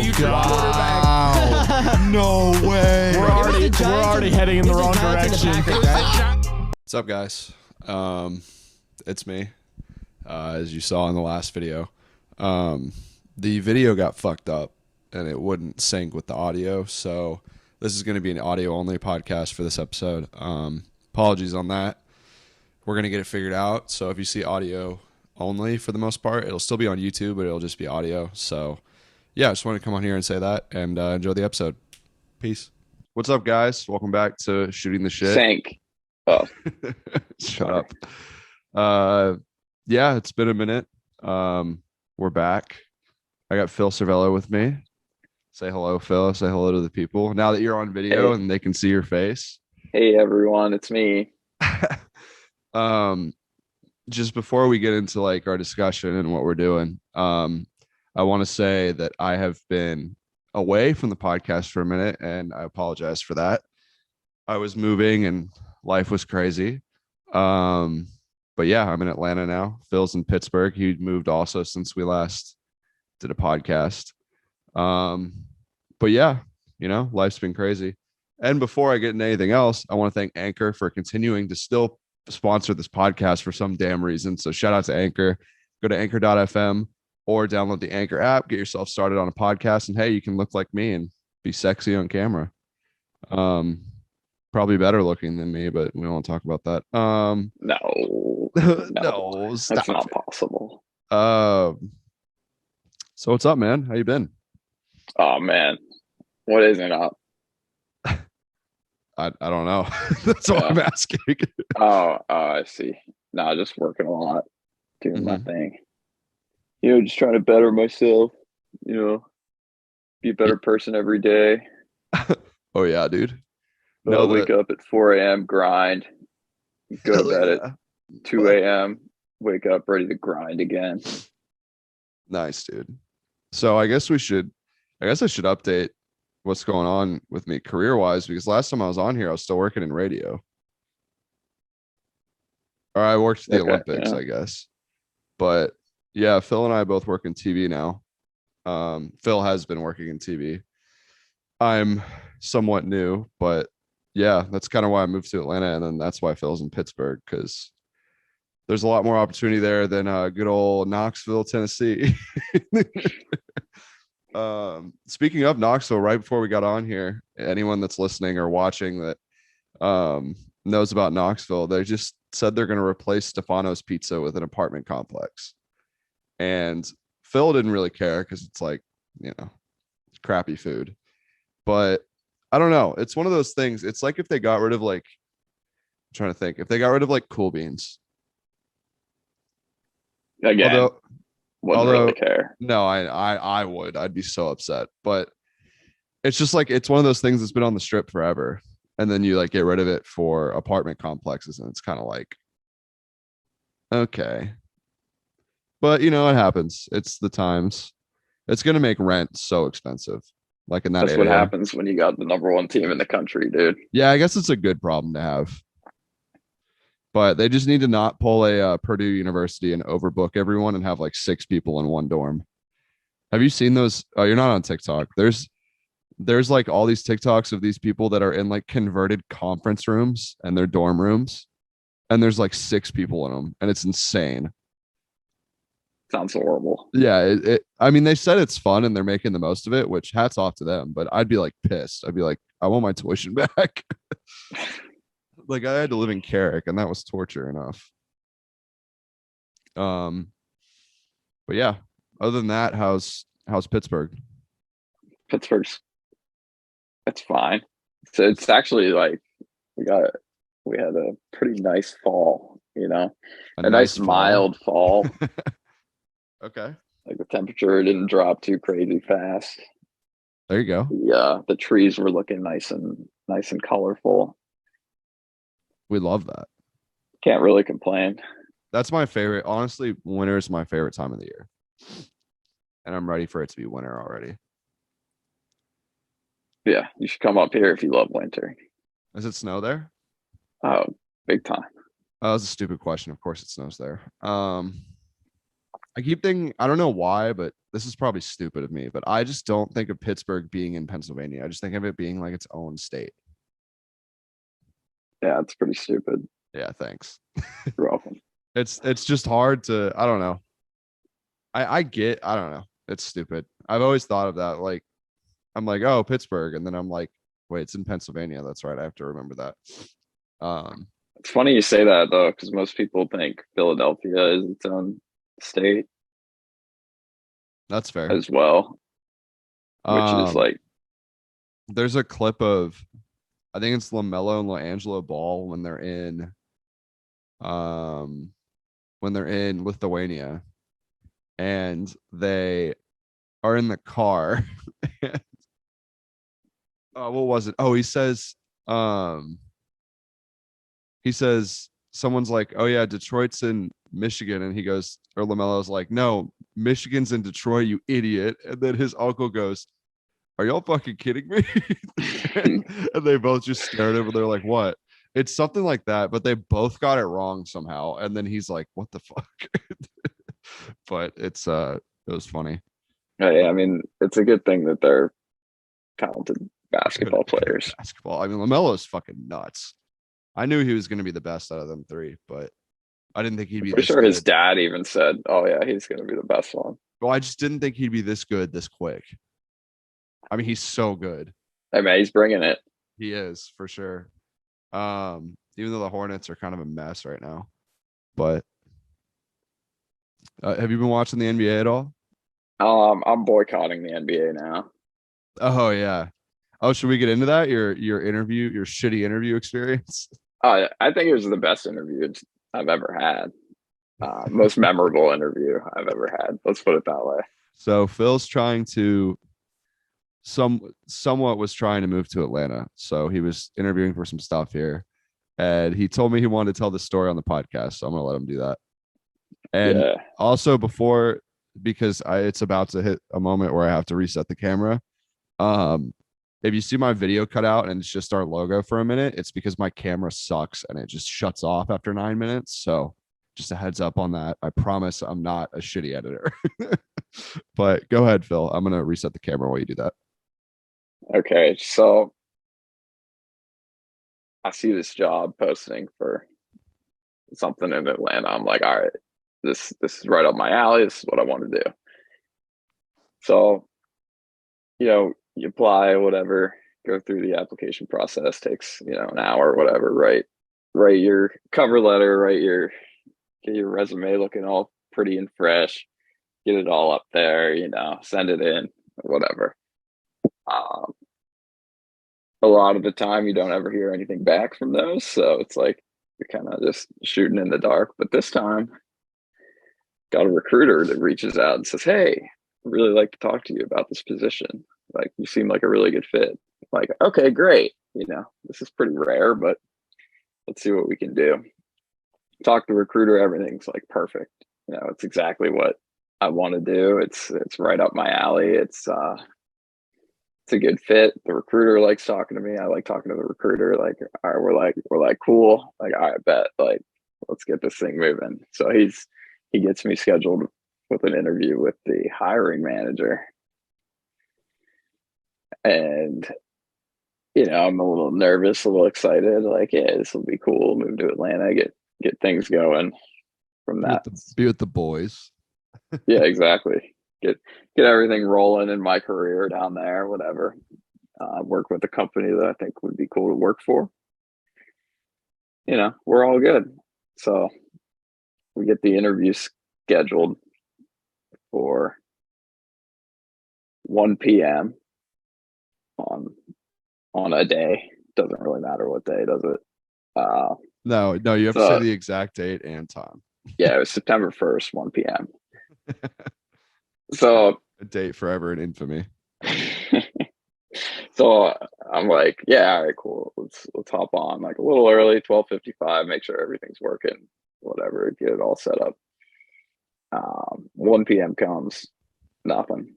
future quarterback. No way. We're already heading in the wrong direction. What's up, guys? It's me. As you saw in the last video, the video got fucked up and it wouldn't sync with the audio. So this is going to be an audio only podcast for this episode. Apologies on that. We're going to get it figured out. So if you see audio only for the most part, it'll still be on YouTube, but it'll just be audio. So yeah, I just want to come on here and say that and enjoy the episode. Peace. What's up, guys? Welcome back to Shooting the Shit. Sank. Oh. Shut up. Yeah, it's been a minute. We're back. I got Phil Servello with me. Say hello, Phil. Say hello to the people. Now that you're on video and they can see your face. Hey, everyone. It's me. Just before we get into like our discussion and what we're doing, I want to say that I have been away from the podcast for a minute, and I apologize for that. I was moving and life was crazy. But yeah, I'm in Atlanta now. Phil's in Pittsburgh. He moved also since we last did a podcast. But yeah, you know, life's been crazy. And before I get into anything else, I want to thank Anchor for continuing to still sponsor this podcast for some damn reason. So shout out to Anchor. Go to anchor.fm or download the Anchor app, get yourself started on a podcast, and hey, you can look like me and be sexy on camera. Probably better looking than me, but we won't talk about that. No, no, stop. That's not possible. So what's up, man? How you been? Oh man, what isn't up? I don't know. That's what I'm asking. I see. No, just working a lot, doing my thing. You know, just trying to better myself. You know, be a better person every day. Oh yeah, dude. Wake up at 4 a.m. grind. Go to bed at 2 a.m. Wake up ready to grind again. Nice, dude. So I guess I should update what's going on with me career-wise, because last time I was on here, I was still working in radio. Or I worked at the Olympics, I guess. But yeah, Phil and I both work in TV now. Phil has been working in TV. I'm somewhat new, but yeah, that's kind of why I moved to Atlanta, and then that's why Phil's in Pittsburgh, because there's a lot more opportunity there than good old Knoxville, Tennessee. Speaking of Knoxville, right before we got on here, anyone that's listening or watching that knows about Knoxville, they just said they're going to replace Stefano's Pizza with an apartment complex. And Phil didn't really care because it's like, you know, crappy food. But I don't know. It's one of those things. It's like if they got rid of like, I'm trying to think, if they got rid of like Cool Beans. Again, wouldn't really care. No, I would. I'd be so upset. But it's just like, it's one of those things that's been on the strip forever. And then you like get rid of it for apartment complexes. And it's kind of like, okay. But you know, it happens. It's the times. It's going to make rent so expensive. Like in that That's area. what happens when you got the number one team in the country, dude. Yeah, I guess it's a good problem to have. But they just need to not pull a Purdue University and overbook everyone and have like 6 people in one dorm. Have you seen those? Oh, you're not on TikTok. There's like all these TikToks of these people that are in like converted conference rooms and their dorm rooms. And there's like 6 people in them. And it's insane. Sounds horrible. Yeah, I mean, they said it's fun and they're making the most of it, which hats off to them. But I'd be like pissed. I'd be like, I want my tuition back. Like I had to live in Carrick, and that was torture enough. But yeah, other than that, how's Pittsburgh? Pittsburgh's it's fine. So it's actually like we had a pretty nice fall, you know, a nice mild fall. Okay. Like the temperature didn't drop too crazy fast. There you go. Yeah, the trees were looking nice and colorful. We love that. Can't really complain. That's my favorite. Honestly, winter is my favorite time of the year. And I'm ready for it to be winter already. Yeah, you should come up here if you love winter. Does it snow there? Oh, big time. Oh, that was a stupid question. Of course it snows there. I keep thinking, I don't know why, but this is probably stupid of me, but I just don't think of Pittsburgh being in Pennsylvania. I just think of it being like its own state. Yeah, it's pretty stupid. Yeah, thanks. You're welcome. It's just hard to, I don't know. I don't know. It's stupid. I've always thought of that. Like, I'm like, oh, Pittsburgh. And then I'm like, wait, it's in Pennsylvania. That's right. I have to remember that. It's funny you say that though, because most people think Philadelphia is its own state That's fair. as well, which is Um, like, there's a clip of, I think it's LaMelo and LaAngelo Ball when they're in Lithuania, and they are in the car. What was it? Oh, he says someone's like, oh yeah, Detroit's in Michigan, and he goes, or LaMelo's like, no, Michigan's in Detroit, you idiot. And then his uncle goes, are y'all fucking kidding me? And they both just stared at him. They're like, what? It's something like that, but they both got it wrong somehow. And then he's like, what the fuck? But it was funny. I mean, it's a good thing that they're talented basketball players. Basketball. I mean, LaMelo's fucking nuts. I knew he was going to be the best out of them three, but I didn't think he'd be Pretty this sure good. his dad even said, "Oh yeah, he's going to be the best one." Well, I just didn't think he'd be this good this quick. I mean, he's so good. I mean, he's bringing it. He is for sure. Even though the Hornets are kind of a mess right now, but have you been watching the NBA at all? I'm boycotting the NBA now. Oh yeah. Oh, should we get into that? Your shitty interview experience? I think it was the best interview I've ever had. Most memorable interview I've ever had. Let's put it that way. So Phil's trying to somewhat was trying to move to Atlanta. So he was interviewing for some stuff here. And he told me he wanted to tell the story on the podcast. So I'm gonna let him do that. And Yeah. also because it's about to hit a moment where I have to reset the camera. If you see my video cut out and it's just our logo for a minute, it's because my camera sucks and it just shuts off after 9 minutes. So just a heads up on that. I promise I'm not a shitty editor. But go ahead, Phil. I'm gonna reset the camera while you do that. Okay, so I see this job posting for something in Atlanta. I'm like, all right, this is right up my alley. This is what I want to do. So, you apply, whatever, go through the application process, takes, an hour, whatever, write your cover letter, get your resume looking all pretty and fresh, get it all up there, send it in, whatever. A lot of the time you don't ever hear anything back from those. So it's like you're kind of just shooting in the dark. But this time, got a recruiter that reaches out and says, hey, I'd really like to talk to you about this position. Like, you seem like a really good fit. Like, okay, great. This is pretty rare, but let's see what we can do. Talk to the recruiter, everything's like perfect. It's exactly what I want to do. It's right up my alley. It's a good fit. The recruiter likes talking to me. I like talking to the recruiter. Like, all right, we're like cool. Like, all right, bet. Like, let's get this thing moving. So he gets me scheduled with an interview with the hiring manager. And I'm a little nervous, a little excited. Like, yeah, this will be cool. Move to Atlanta, get things going from that. Be with the boys. Yeah, exactly. Get everything rolling in my career down there, whatever. Work with a company that I think would be cool to work for. We're all good. So we get the interview scheduled for 1 p.m. on a day. Doesn't really matter what day, does it? No, you have to say the exact date and time. Yeah, it was September 1st, 1 p.m. So a date forever in infamy. So I'm like, yeah, all right, cool. Let's hop on like a little early, 12:55, make sure everything's working, whatever, get it all set up. 1 p.m. comes, nothing.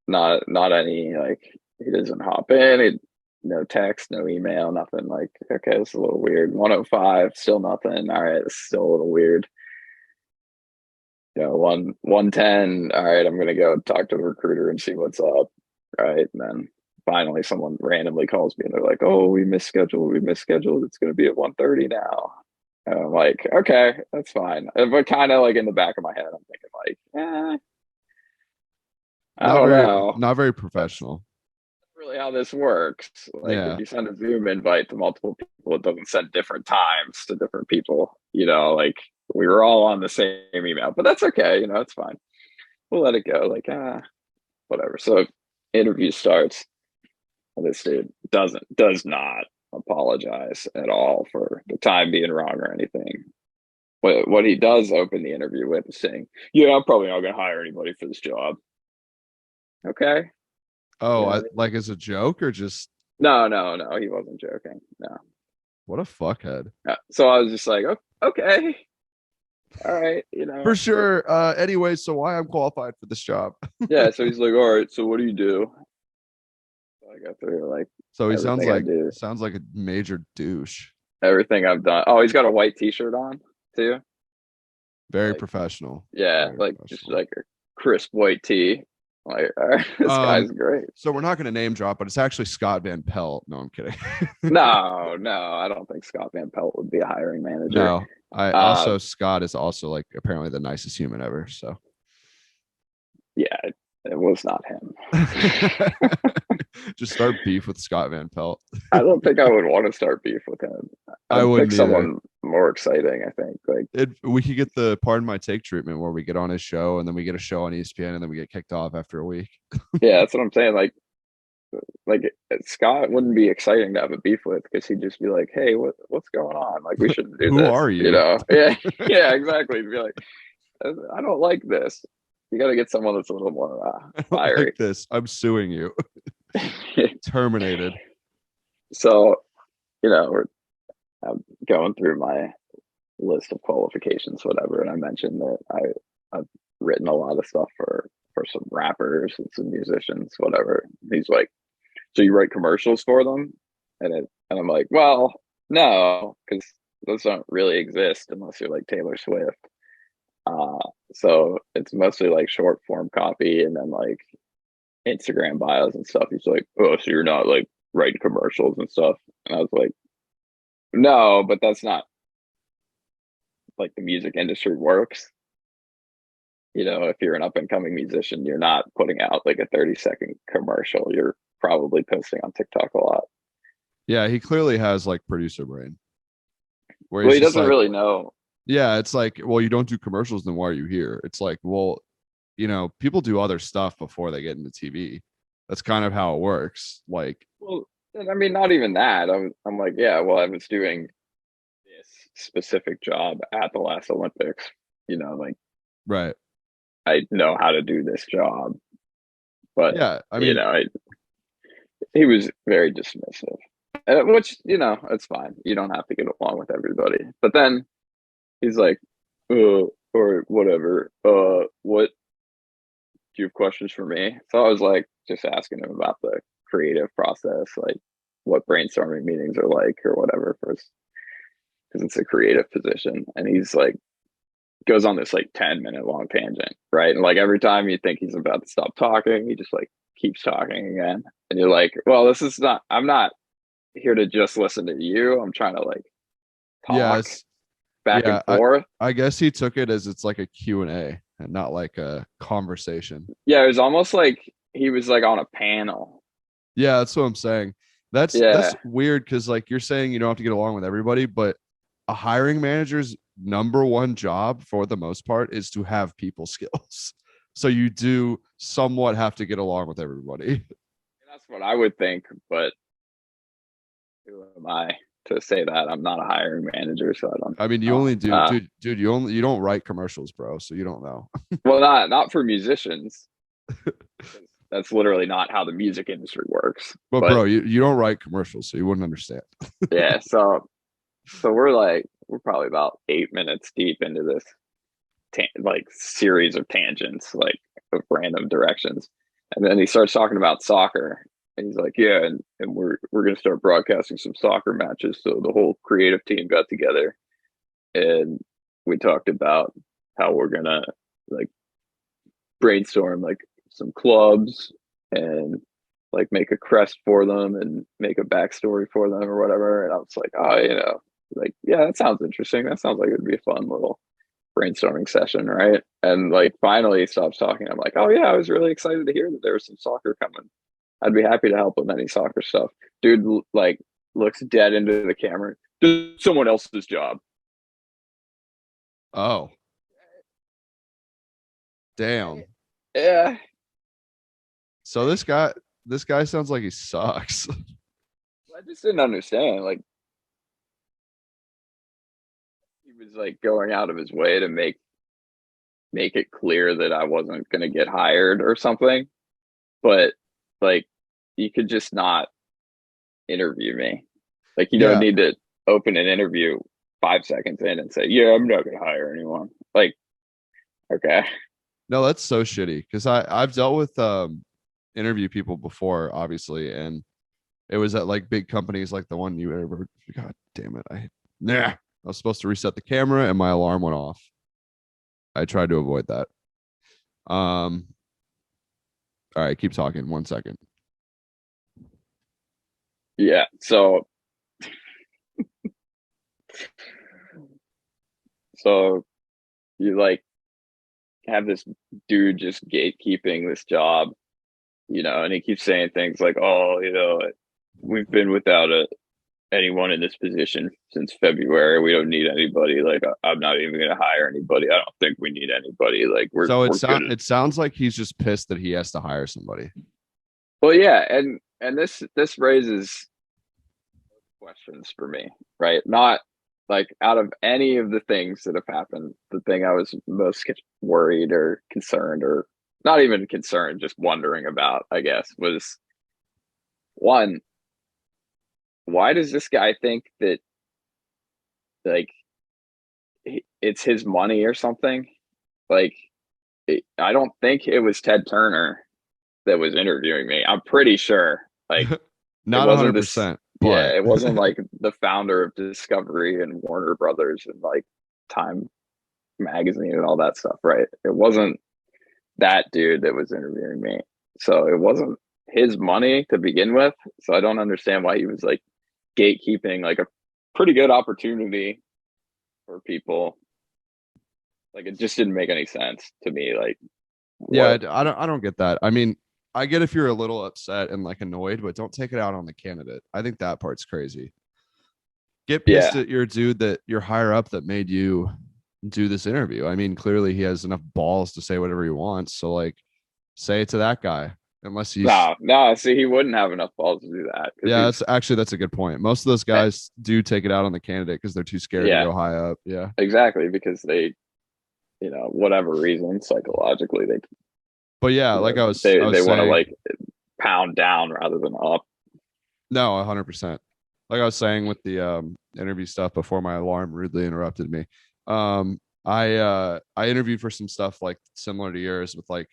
Not any, like, he doesn't hop in, no text, no email, nothing. Like, okay, this is a little weird. 1:05, still nothing. All right, it's still a little weird. one 110. All right, I'm gonna go talk to the recruiter and see what's up. Right. And then finally someone randomly calls me and they're like, oh, we misscheduled. It's gonna be at 1:30 now. And I'm like, okay, that's fine. But kind of like in the back of my head, I'm thinking like, I don't know. not very professional. Really how this works. Like if Yeah. you send a Zoom invite to multiple people, it doesn't send different times to different people. Like we were all on the same email, but that's okay. It's fine. We'll let it go. Like whatever. So interview starts. This dude does not apologize at all for the time being wrong or anything. What he does open the interview with is saying, "Yeah, I'm probably not going to hire anybody for this job." Okay. Oh, Yeah. like as a joke or just No, he wasn't joking. No. what a fuckhead. So I was just like, okay, all right, For sure. Anyway, so why I'm qualified for this job. Yeah. So he's like, all right, so what do you do? So I go through like, So he everything sounds like a major douche. everything I've done. Oh, he's got a white T-shirt on too. Very Like, professional. yeah, Very like just professional. like a crisp white tee. Like, all right, this guy's great. So we're not going to name drop, but it's actually Scott Van Pelt. No, I'm kidding. No, I don't think Scott Van Pelt would be a hiring manager. No, I also Scott is also like apparently the nicest human ever. So yeah, it was not him. just start beef with Scott Van Pelt. I don't think I would want to start beef with him. I wouldn't pick someone more exciting. I think we could get the pardon my take treatment where we get on his show and then we get a show on ESPN and then we get kicked off after a week. Yeah, that's what I'm saying. Like Scott wouldn't be exciting to have a beef with because he'd just be like, "Hey, what's going on? Like, we shouldn't do Who this." are you? Yeah, yeah, exactly. He'd be like, "I don't like this." You got to get someone that's a little more fiery. Like this, I'm suing you. Terminated. So, I'm going through my list of qualifications, whatever, and I mentioned that I've written a lot of stuff for some rappers and some musicians, whatever. He's like, so you write commercials for them? And I'm like, well, no, because those don't really exist unless you're like Taylor Swift. So it's mostly like short form copy and then like Instagram bios and stuff. He's like, oh, so you're not like writing commercials and stuff? And I was like, no, but that's not like the music industry works. If you're an up and coming musician, you're not putting out like a 30-second commercial. You're probably posting on TikTok a lot. Yeah, he clearly has like producer brain. Well, he doesn't really know. Yeah, it's like, well, you don't do commercials, then why are you here? It's like, well, people do other stuff before they get into TV. That's kind of how it works. Like, well, I mean, not even that. I'm like, yeah, well, I was doing this specific job at the last Olympics. Like, right. I know how to do this job. But yeah, I mean, he was very dismissive, which it's fine. You don't have to get along with everybody. But then he's like, or whatever. What do you have questions for me? So I was like, just asking him about the creative process, like what brainstorming meetings are like, or whatever, because it's a creative position. And he's like, goes on this like 10-minute long tangent, right? And like every time you think he's about to stop talking, he just like keeps talking again. And you're like, well, I'm not here to just listen to you. I'm trying to like talk back and forth. I guess he took it as it's like a Q&A and not like a conversation. Yeah, it was almost like he was like on a panel. Yeah, that's what I'm saying. That's weird because like you're saying you don't have to get along with everybody, but a hiring manager's number one job for the most part is to have people skills. So you do somewhat have to get along with everybody. That's what I would think, but who am I to say that? I'm not a hiring manager, so I don't. I mean, you only do, dude. You don't write commercials, bro. So you don't know. Well, not for musicians. That's literally not how the music industry works. But bro, you don't write commercials, so you wouldn't understand. Yeah, so we're probably about 8 minutes deep into this like series of tangents, like of random directions, and then he starts talking about soccer. And he's like, yeah, and we're gonna start broadcasting some soccer matches. So the whole creative team got together, and we talked about how we're gonna like brainstorm like some clubs and like make a crest for them and make a backstory for them or whatever. And I was like, oh, like, yeah, that sounds interesting. That sounds like it would be a fun little brainstorming session, right? And like finally he stops talking. I'm like, oh yeah, I was really excited to hear that there was some soccer coming. I'd be happy to help with any soccer stuff. Dude, like looks dead into the camera. Do someone else's job. Oh, damn. Yeah. So this guy sounds like he sucks. I just didn't understand. Like he was like going out of his way to make it clear that I wasn't gonna get hired or something. But like you could just not interview me. Like you don't Yeah. need to open an interview 5 seconds in and say, yeah, I'm not gonna hire anyone. Like, okay. No, that's so shitty because I've dealt with interview people before, obviously, and it was at like big companies like the one you ever. God damn it! I was supposed to reset the camera and my alarm went off. I tried to avoid that. All right, keep talking. 1 second. Yeah. So you like have this dude just gatekeeping this job, and he keeps saying things like, oh, we've been without anyone in this position since February. We don't need anybody. Like, I'm not even going to hire anybody. I don't think we need anybody. Like, we're So good. it sounds like he's just pissed that he has to hire somebody. Well, yeah, and this raises questions for me, right? Not like out of any of the things that have happened, the thing I was most worried or concerned, or not even concerned, just wondering about, I guess, was one, why does this guy think that like it's his money or something? Like, I don't think it was Ted Turner that was interviewing me. I'm pretty sure. Like, it Not wasn't this. 100%, Yeah, but it wasn't like the founder of Discovery and Warner Brothers and like Time Magazine and all that stuff, right? It wasn't that dude that was interviewing me. So it wasn't his money to begin with. So I don't understand why he was like gatekeeping like a pretty good opportunity for people. Like it just didn't make any sense to me. Like yeah, what? I don't get that. I mean, I get if you're a little upset and like annoyed, but don't take it out on the candidate. I think that part's crazy. Get pissed Yeah, at your dude that you're higher up that made you do this interview. I mean, clearly he has enough balls to say whatever he wants. So like say it to that guy. Unless he's no. See, he wouldn't have enough balls to do that because yeah, he's that's a good point. Most of those guys do take it out on the candidate because they're too scared to yeah, go high up. Yeah. exactly because they whatever reason psychologically But yeah, like I was they want to saying, like pound down rather than up. no, 100%. Like I was saying with the interview stuff before my alarm rudely interrupted me. I interviewed for some stuff like similar to yours with like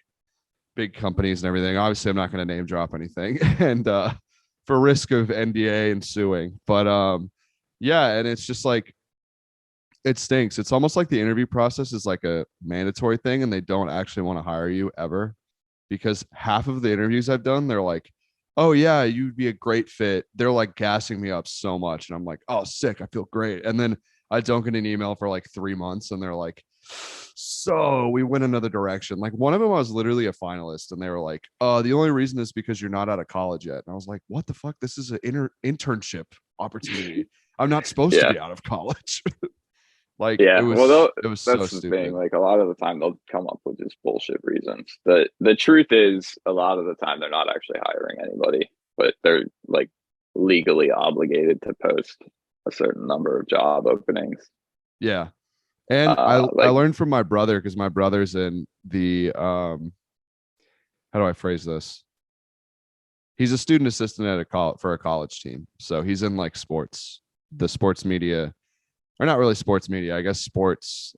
big companies and everything. Obviously, I'm not going to name drop anything, and for risk of NDA and suing. But yeah, and it's just like it stinks. It's almost like the interview process is like a mandatory thing, and they don't actually want to hire you ever because half of the interviews I've done, they're like, "Oh yeah, you'd be a great fit." They're like gassing me up so much, and I'm like, "Oh, sick! I feel great." And then I don't get an email for like 3 months, and they're like, "So we went another direction." Like one of them, I was literally a finalist, and they were like, the only reason is because you're not out of college yet." And I was like, "What the fuck? This is an internship opportunity. I'm not supposed to Yeah, be out of college." Like yeah. Well, it was so that's the thing. stupid. Like a lot of the time, they'll come up with just bullshit reasons. The truth is, a lot of the time, they're not actually hiring anybody, but they're like legally obligated to post a certain number of job openings. Yeah. And I Like learned from my brother because my brother's in the how do I phrase this? He's a student assistant at a for a college team. So he's in like the sports media, or not really sports media, I guess sports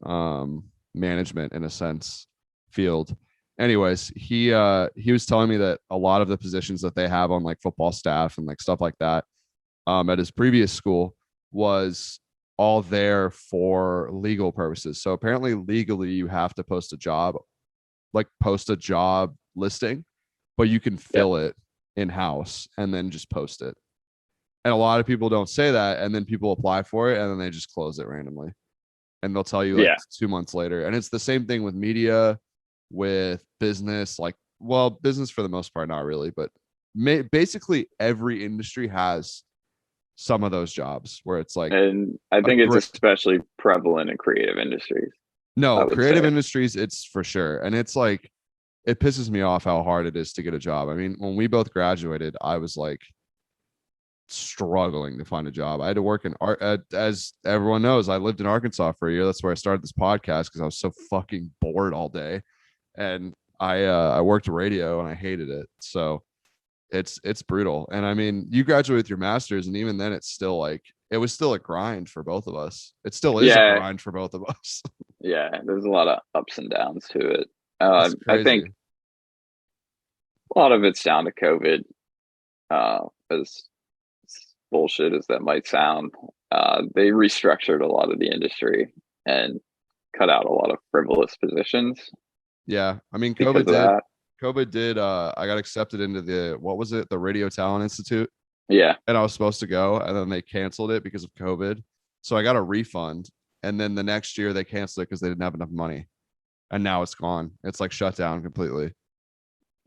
management in a sense field. Anyways, he was telling me that a lot of the positions that they have on like football staff and like stuff like that at his previous school was all there for legal purposes. So apparently legally you have to post a job listing, but you can fill it in-house and then just post it. And a lot of people don't say that, and then people apply for it and then they just close it randomly. And they'll tell you like 2 months later. And it's the same thing with media, with business, like, well, business for the most part, not really, but basically every industry has some of those jobs where it's like, and I think it's especially prevalent in creative industries. No, creative industries, it's for sure. And it's like, it pisses me off how hard it is to get a job. I mean, when we both graduated, I was like struggling to find a job. I had to work in art. As everyone knows, I lived in Arkansas for a year. That's where I started this podcast because I was so fucking bored all day. And I worked radio and I hated it. So it's brutal. And I mean, you graduate with your master's, and even then it's still like, it was still a grind for both of us. It still is a grind for both of us. Yeah, there's a lot of ups and downs to it. I think a lot of it's down to COVID. As bullshit as that might sound, they restructured a lot of the industry and cut out a lot of frivolous positions. Yeah, I mean, COVID did. I got accepted into the Radio Talent Institute. Yeah. And I was supposed to go, and then they canceled it because of COVID. So I got a refund. And then the next year they canceled it because they didn't have enough money. And now it's gone. It's like shut down completely.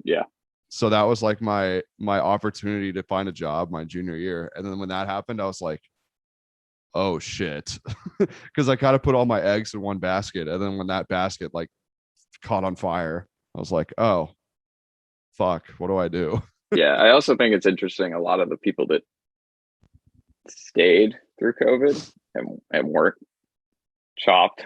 Yeah. So that was like my opportunity to find a job my junior year. And then when that happened, I was like, oh shit. Because I kind of put all my eggs in one basket. And then when that basket like caught on fire, I was like, oh, fuck, what do I do? Yeah, I also think it's interesting. A lot of the people that stayed through COVID and weren't chopped,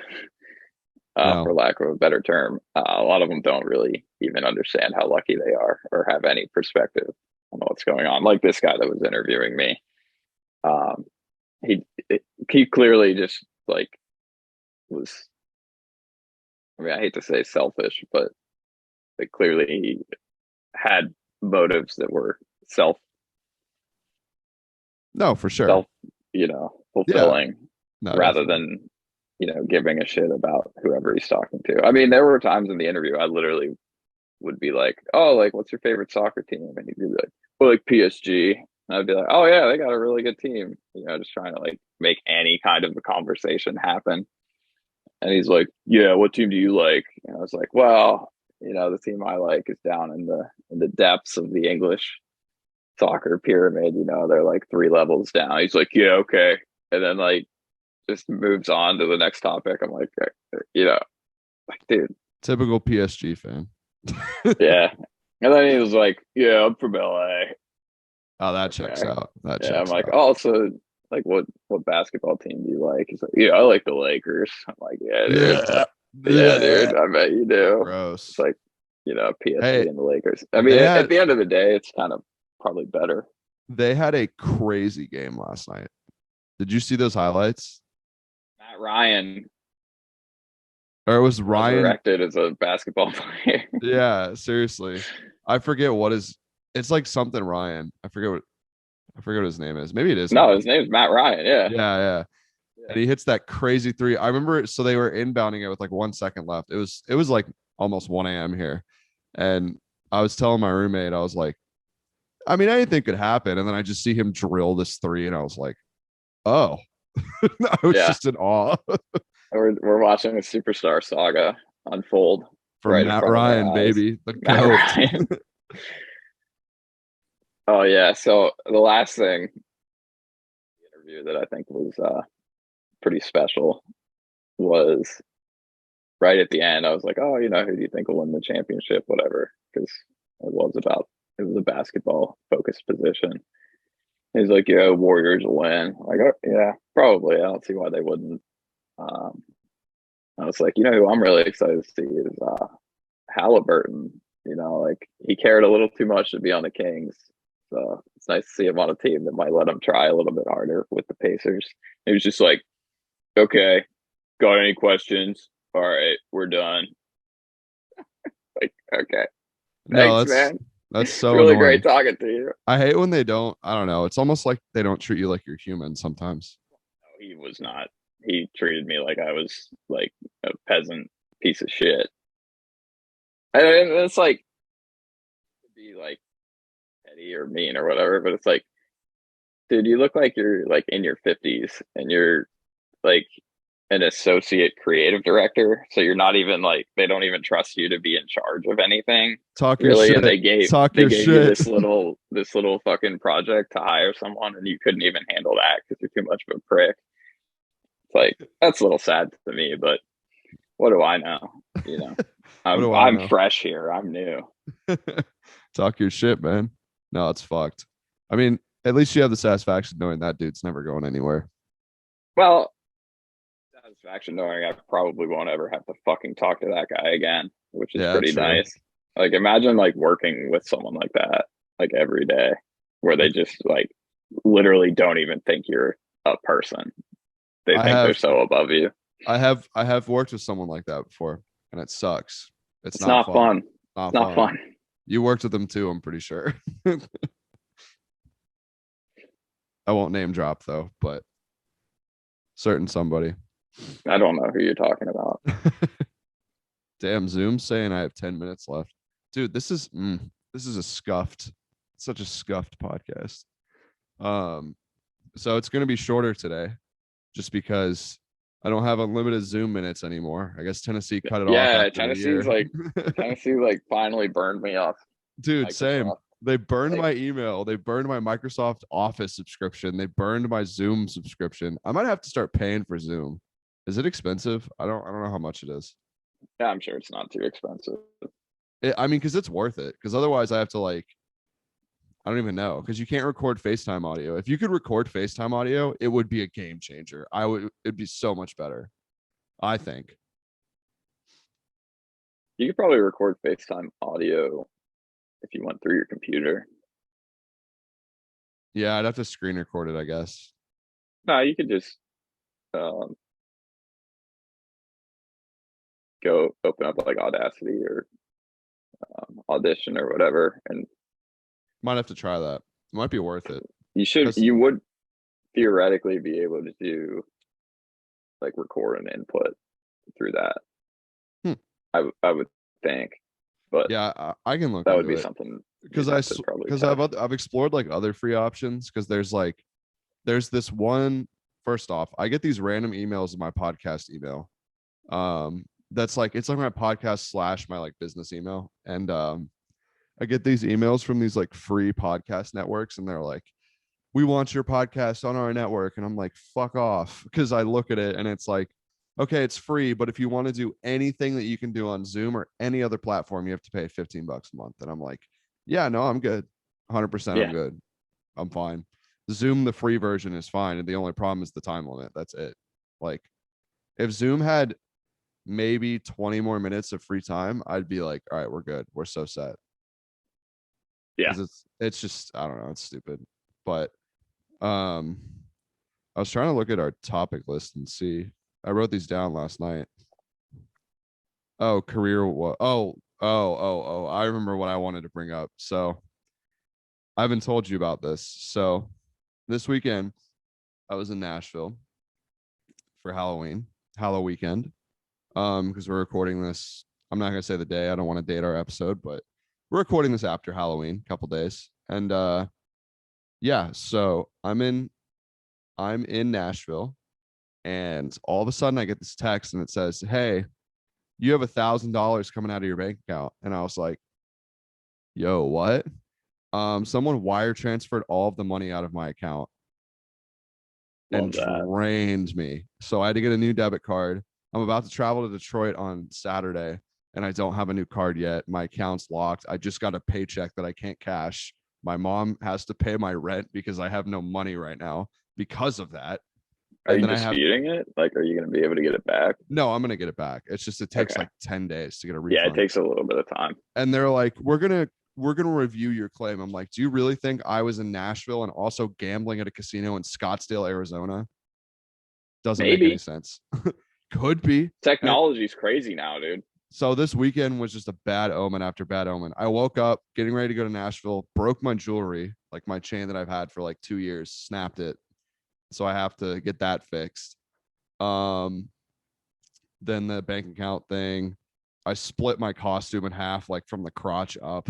for lack of a better term, a lot of them don't really even understand how lucky they are or have any perspective on what's going on. Like this guy that was interviewing me, he clearly just like was. I mean, I hate to say selfish, but like clearly he had motives that were for sure, fulfilling, rather than giving a shit about whoever he's talking to. I mean, there were times in the interview I literally would be like, oh, like, what's your favorite soccer team? And he'd be like, well, like PSG. And I'd be like, oh yeah, they got a really good team, just trying to like make any kind of a conversation happen. And he's like, yeah, what team do you like? And I was like, well, the team I like is down in the depths of the English soccer pyramid. They're like 3 levels down. He's like, yeah, okay. And then like just moves on to the next topic. I'm like, like, dude, typical PSG fan. Yeah. And then he was like, yeah, I'm from LA. Oh, that checks out. I'm like, oh, so like what basketball team do you like? He's like, yeah, I like the Lakers. I'm like, yeah, dude. Yeah, dude, I bet you do. Gross. It's like, PSG and the Lakers. I mean, at the end of the day, it's kind of probably better. They had a crazy game last night. Did you see those highlights? Matt Ryan. Or it was Ryan resurrected as a basketball player. Yeah, seriously. I forget it's like something Ryan. I forget what his name is. Maybe it is. No, his name is Matt Ryan. Yeah. And he hits that crazy 3. I remember so they were inbounding it with like 1 second left. It was like almost 1 a.m. here. And I was telling my roommate, I was like, I mean, anything could happen. And then I just see him drill this 3, and I was like, oh. I was just in awe. We're watching a superstar saga unfold for Matt Ryan, baby. The GOAT. Oh yeah. So the last thing interview that I think was pretty special was right at the end. I was like, oh, who do you think will win the championship? Whatever, because it was a basketball focused position. He's like, yeah, Warriors will win. I'm like, oh, yeah, probably. I don't see why they wouldn't. I was like, who I'm really excited to see is Halliburton. Like he cared a little too much to be on the Kings. So it's nice to see him on a team that might let him try a little bit harder with the Pacers. He was just like, okay, got any questions? All right, we're done. Like, okay. Thanks, man. That's so really annoying. Great talking to you. I hate when they don't. I don't know. It's almost like they don't treat you like you're human sometimes. he was not. He treated me like I was like a peasant piece of shit. And it's like to be like petty or mean or whatever, but it's like, dude, you look like you're like in your 50s and you're like an associate creative director. So you're not even like they don't even trust you to be in charge of anything. Talk your Really. shit. And they gave you shit. this little fucking project to hire someone and you couldn't even handle that because you're too much of a prick. It's like that's a little sad to me, but what do I know? You know. I'm fresh here. I'm new. Talk your shit, man. No, it's fucked. I mean, at least you have the satisfaction knowing that dude's never going anywhere. Well, satisfaction knowing I probably won't ever have to fucking talk to that guy again, which is pretty nice. Like imagine like working with someone like that like every day where they just like literally don't even think you're a person. They think they're so above you. I have worked with someone like that before and it sucks. It's not fun. It's not fun. You worked with them too, I'm pretty sure. I won't name drop though, but certain somebody. I don't know who you're talking about. Damn, Zoom's saying I have 10 minutes left. Dude, this is such a scuffed podcast. So it's gonna be shorter today just because I don't have unlimited Zoom minutes anymore. I guess Tennessee cut it off. Yeah, Tennessee like finally burned me off. Dude, Microsoft. Same. They burned my email. They burned my Microsoft Office subscription. They burned my Zoom subscription. I might have to start paying for Zoom. Is it expensive? I don't know how much it is. Yeah, I'm sure it's not too expensive. I mean, because it's worth it. Because otherwise I have to like, I don't even know. Because you can't record FaceTime audio. If you could record FaceTime audio, it would be a game changer. It'd be so much better, I think. You could probably record FaceTime audio if you went through your computer. Yeah, I'd have to screen record it, I guess. No, you could just go open up like Audacity or Audition or whatever, and might have to try that. It might be worth it. You would theoretically be able to do like record and input through that. I would think, but yeah, I can look. That would be something because I've explored like other free options because there's this one. First off, I get these random emails in my podcast email. That's like it's like my podcast / my like business email, and I get these emails from these like free podcast networks, and they're like, "We want your podcast on our network," and I'm like, "Fuck off," because I look at it and it's like, okay, it's free, but if you want to do anything that you can do on Zoom or any other platform, you have to pay $15 a month. And I'm like, yeah, no, I'm good. 100%. Yeah. I'm good. I'm fine. Zoom, the free version is fine. And the only problem is the time limit. That's it. Like if Zoom had maybe 20 more minutes of free time, I'd be like, all right, we're good. We're so set. Yeah. It's just, I don't know. It's stupid. But I was trying to look at our topic list and see. I wrote these down last night. Oh, career. Oh, I remember what I wanted to bring up. So I haven't told you about this. So this weekend, I was in Nashville for Halloween weekend. Because we're recording this. I'm not gonna say the day. I don't want to date our episode, but we're recording this after Halloween, a couple days. And yeah, so I'm in Nashville. And all of a sudden I get this text and it says, hey, you have $1,000 coming out of your bank account. And I was like, yo, what? Someone wire transferred all of the money out of my account and drained me. So I had to get a new debit card. I'm about to travel to Detroit on Saturday and I don't have a new card yet. My account's locked. I just got a paycheck that I can't cash. My mom has to pay my rent because I have no money right now because of that. Are you disputing it? Like, are you going to be able to get it back? No, I'm going to get it back. It's just, it takes like 10 days to get a refund. Yeah, it takes a little bit of time. And they're like, we're going to review your claim. I'm like, do you really think I was in Nashville and also gambling at a casino in Scottsdale, Arizona? Doesn't make any sense. Could be. Technology's crazy now, dude. So this weekend was just a bad omen after bad omen. I woke up getting ready to go to Nashville, broke my jewelry, like my chain that I've had for like 2 years, snapped it. so I have to get that fixed. Then the bank account thing, I split my costume in half, like from the crotch up.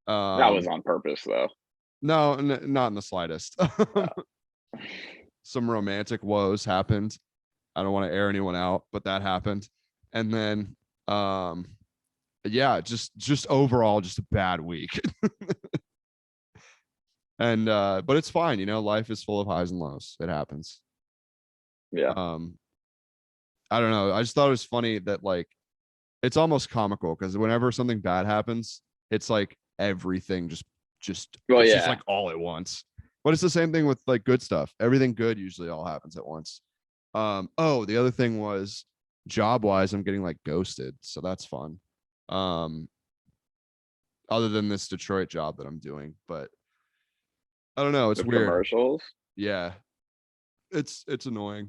That was on purpose, though. No, not in the slightest. Some romantic woes happened. I don't want to air anyone out, but that happened. And then, yeah, just overall, just a bad week. And but it's fine, life is full of highs and lows. It happens. Yeah. I don't know. I just thought it was funny that like it's almost comical because whenever something bad happens, it's like everything just Well, it's yeah. just like all at once. But it's the same thing with like good stuff. Everything good usually all happens at once. Oh, the other thing was job wise, I'm getting like ghosted, so that's fun. Other than this Detroit job that I'm doing, but I don't know. It's The weird. commercials. Yeah, it's annoying.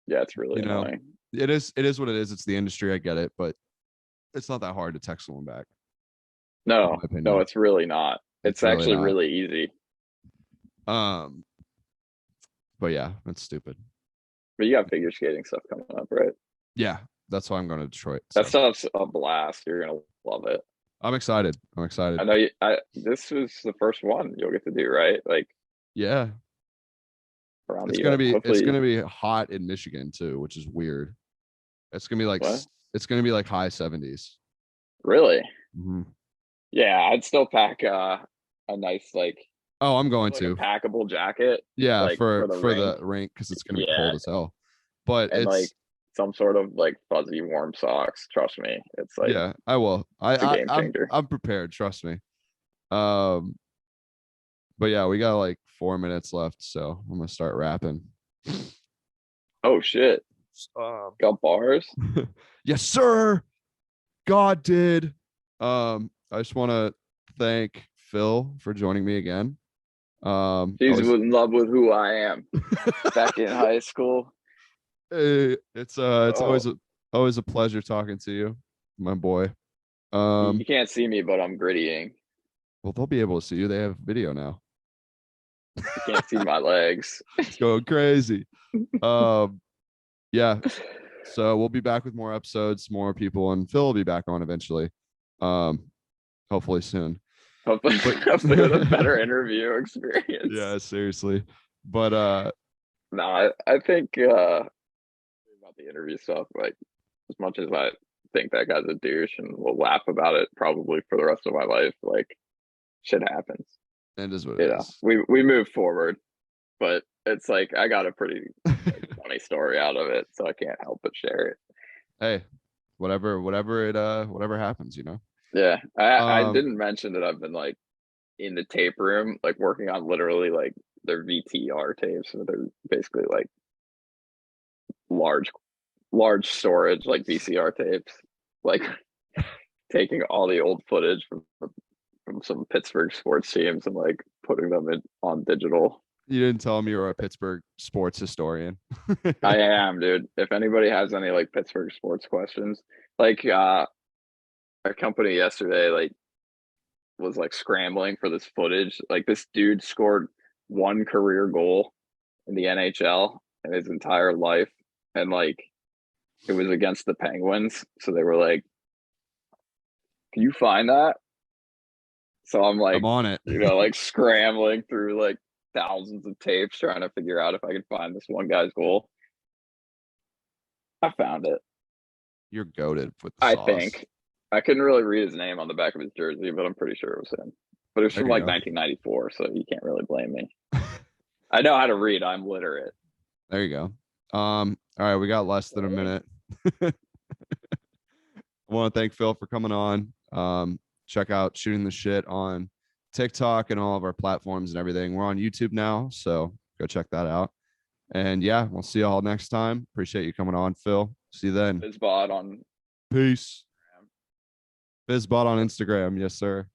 Yeah, it's really annoying. It is what it is. It's the industry. I get it, but it's not that hard to text someone back. No, it's really not. It's really actually not. really easy. But yeah, that's stupid. But you got figure skating stuff coming up, right? Yeah, that's why I'm going to Detroit. That stuff's a blast. You're gonna love it. I'm excited. I know this was the first one you'll get to do, right? Like, yeah, around it's the gonna be hopefully, it's gonna be hot in Michigan too, which is weird. It's gonna be like what? It's gonna be like high 70s. Really? Mm-hmm. Yeah, I'd still pack a nice like. Oh, I'm going like to a packable jacket. Yeah, like, for the rink because it's gonna be cold as hell. But and it's like some sort of like fuzzy warm socks. Trust me, it's like yeah, I will. it's a game changer. I'm prepared. Trust me. But yeah, we got like 4 minutes left, so I'm gonna start rapping. Oh shit! Got bars? Yes, sir. God did. I just want to thank Phil for joining me again. He's in love with who I am. Back in high school. It's always a pleasure talking to you, my boy. You can't see me, but I'm grittying. Well, they'll be able to see you. They have video now. You can't see my legs. It's going crazy. Yeah. So we'll be back with more episodes, more people, and Phil will be back on eventually. Hopefully soon. Hopefully with a better interview experience. Yeah, seriously. But no, I think about the interview stuff, like as much as I think that guy's a douche and will laugh about it probably for the rest of my life, like shit happens. It is what it is. We move forward, but it's like I got a pretty funny story out of it, so I can't help but share it. Hey, whatever happens, Yeah, I didn't mention that I've been like in the tape room, like working on literally like their VTR tapes, so they're basically like large storage, like VCR tapes, like taking all the old footage from some Pittsburgh sports teams and like putting them on digital. You didn't tell me you were a Pittsburgh sports historian. I am, dude. If anybody has any like Pittsburgh sports questions, like a company yesterday like was like scrambling for this footage. Like this dude scored one career goal in the NHL in his entire life, and like it was against the Penguins. So they were like, "Can you find that?" So I'm like, I'm on it. like scrambling through like thousands of tapes trying to figure out if I could find this one guy's goal. I found it. You're goated with the I sauce. think. I couldn't really read his name on the back of his jersey, but I'm pretty sure it was him. But it was from like 1994, so you can't really blame me. I know how to read. I'm literate. There you go. All right, we got less than a minute. I want to thank Phil for coming on. Check out Shooting the Shit on TikTok and all of our platforms and everything. We're on YouTube now, so go check that out. And yeah, we'll see y'all next time. Appreciate you coming on, Phil. See you then. Bizbot on Peace. Bizbot on Instagram. Yes, sir.